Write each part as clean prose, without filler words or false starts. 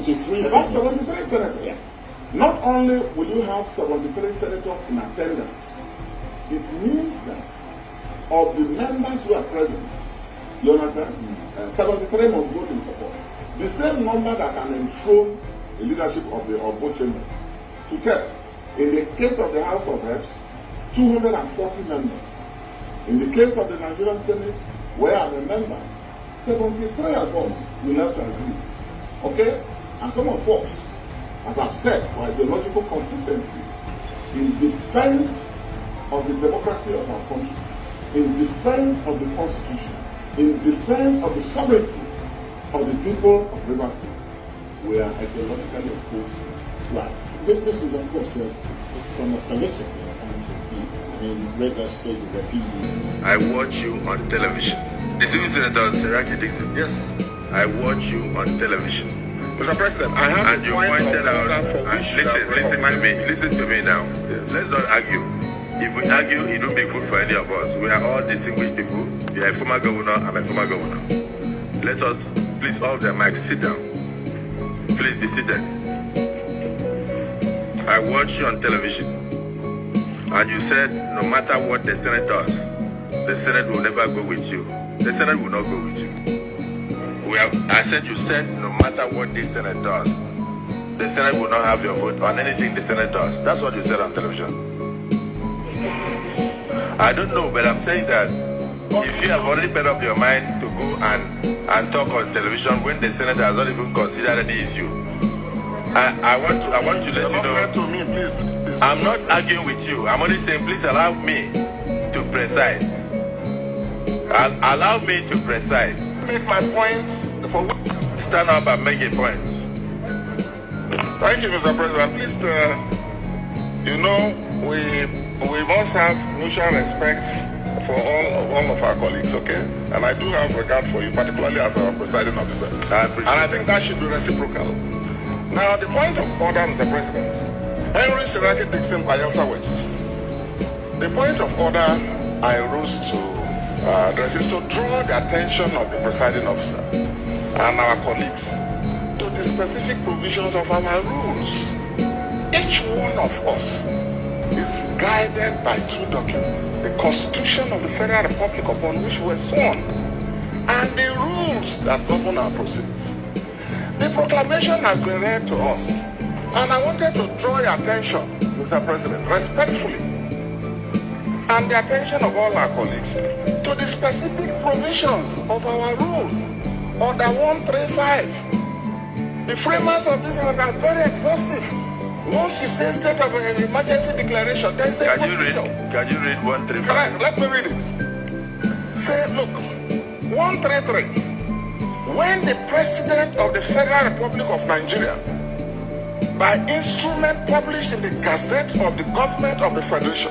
73 About 73 senators. Yeah. Not only will you have 73 senators in attendance, it means that of the members who are present, you understand, 73 must vote in support. The same number that can enthrone the leadership of both chambers. To test, in the case of the House of Reps, 240 members. In the case of the Nigerian Senate, where I'm a member, 73 of us will have to agree. Okay? And some of us, as I've said, for ideological consistency, in defense of the democracy of our country, in defense of the Constitution, in defense of the sovereignty of the people of Rivers State, we are ideologically opposed to that. This is, of course, from a political point of view. I mean, Rivers State is a PDP. I watch you on television. The civil senator Seriake Dickson. Yes. I watch you on television. Mr. President, I have and you pointed out. Listen to me now. Yes. Let's not argue. If we argue, it won't be good for any of us. We are all distinguished people. You are a former governor, I'm a former governor. Let us, please, all the mics, sit down. Please be seated. I watched you on television, and you said no matter what the Senate does, the Senate will never go with you. The Senate will not go with you. You said no matter what the Senate does, the Senate will not have your vote on anything the Senate does. That's what you said on television. I don't know, but I'm saying that if you have already made up your mind to go and talk on television when the Senate has not even considered any issue, I want to let you know. To me, please. I'm not arguing with you. I'm only saying please allow me to preside. Allow me to preside. Make my points. Stand up and make a point. Thank you, Mr. President. Please, we must have mutual respect for all of our colleagues, okay? And I do have regard for you, particularly as our presiding officer. And I think that should be reciprocal. Now, the point of order, Mr. President, Henry Seriake Dickson, Bayelsa West. The point of order I rose to address is to draw the attention of the presiding officer and our colleagues to the specific provisions of our rules. Each one of us is guided by two documents: the Constitution of the Federal Republic upon which we were sworn, and the rules that govern our proceedings. The proclamation has been read to us, and I wanted to draw your attention, Mr. President, respectfully, and the attention of all our colleagues, to the specific provisions of our rules, Order 135. The framers of this are very exhaustive. Once you say state of emergency declaration, then say Can you read 135? Let me read it. Say, look, 133. When the President of the Federal Republic of Nigeria, by instrument published in the Gazette of the Government of the Federation,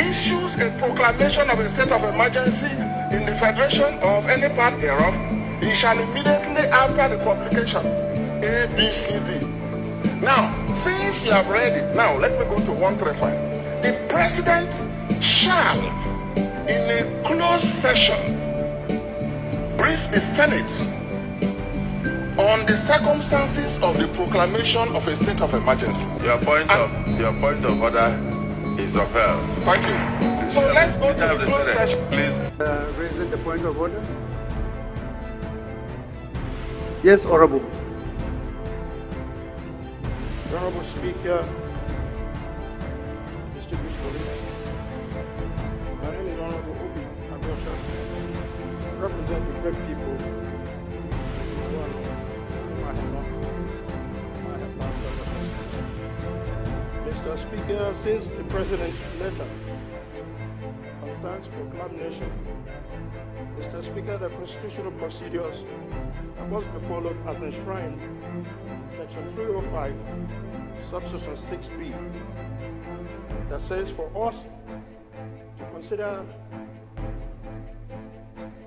issues a proclamation of a state of emergency in the Federation or of any part thereof, he shall immediately after the publication, A, B, C, D. Now, since you have read it, now let me go to 135. The President shall, in a closed session, brief the Senate on the circumstances of the proclamation of a state of emergency. Your point of order is upheld. Thank you. So let's go to the closed session. Please. Raising the point of order. Yes, Honorable. Honorable Speaker, distinguished colleagues, my name is Honorable Obi Aguocha-Labour Party. Represent the great people Mr. Speaker, since the President's letter concerns proclamation, Mr. Speaker, the constitutional procedures must be followed as enshrined in Section 305, subsection 6B, that says for us to consider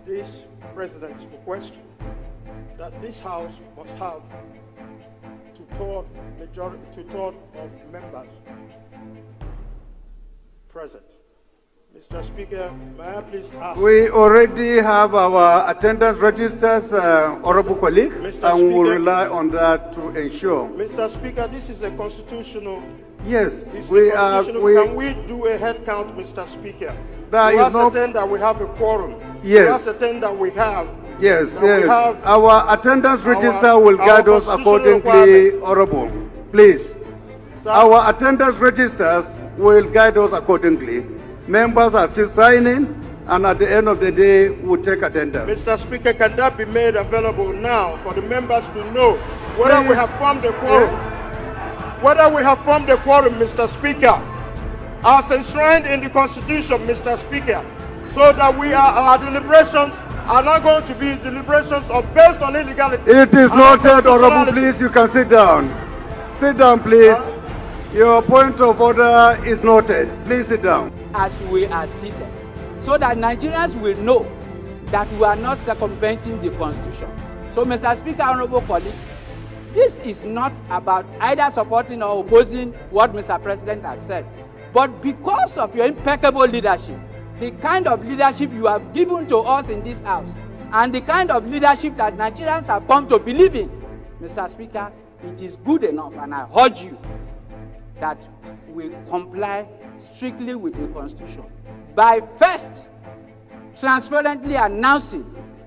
this President's request that this House must have two-thirds of members present. Mr. Speaker, may I please ask? We already have our attendance registers, honorable colleague, Mr. and we will Speaker. rely on that to ensure. Mr. Speaker, this is a constitutional. Yes, This is we a are. constitutional. Can we do a head count, Mr. Speaker? There we is have no- to attend that we have a quorum. Yes. We have to attend that we have. Yes, Now we yes. have Our attendance register our will guide us constitutional accordingly, requirements. honorable. Please. Sir, Our attendance registers will guide us accordingly. Members are still signing, and at the end of the day, we'll take attendance. Mr. Speaker, can that be made available now for the members to know whether we Please. have formed a quorum? Whether we have formed a quorum, Mr. Speaker, as enshrined in the Constitution, Mr. Speaker, so that our deliberations are not going to be deliberations based on illegality. It is and noted, honorable. unconstitutionality. Please, you can sit down. Sit down, please. Your point of order is noted. Please sit down. As we are seated, so that Nigerians will know that we are not circumventing the Constitution. So, Mr. Speaker, honorable colleagues, this is not about either supporting or opposing what Mr. President has said, but because of your impeccable leadership, the kind of leadership you have given to us in this House, and the kind of leadership that Nigerians have come to believe in, Mr. Speaker, it is good enough, and I urge you that we comply strictly with the Constitution by first transparently announcing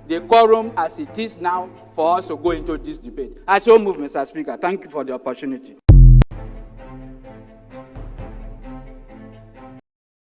the quorum as it is now for us to go into this debate. I so move, Mr. Speaker. Thank you for the opportunity.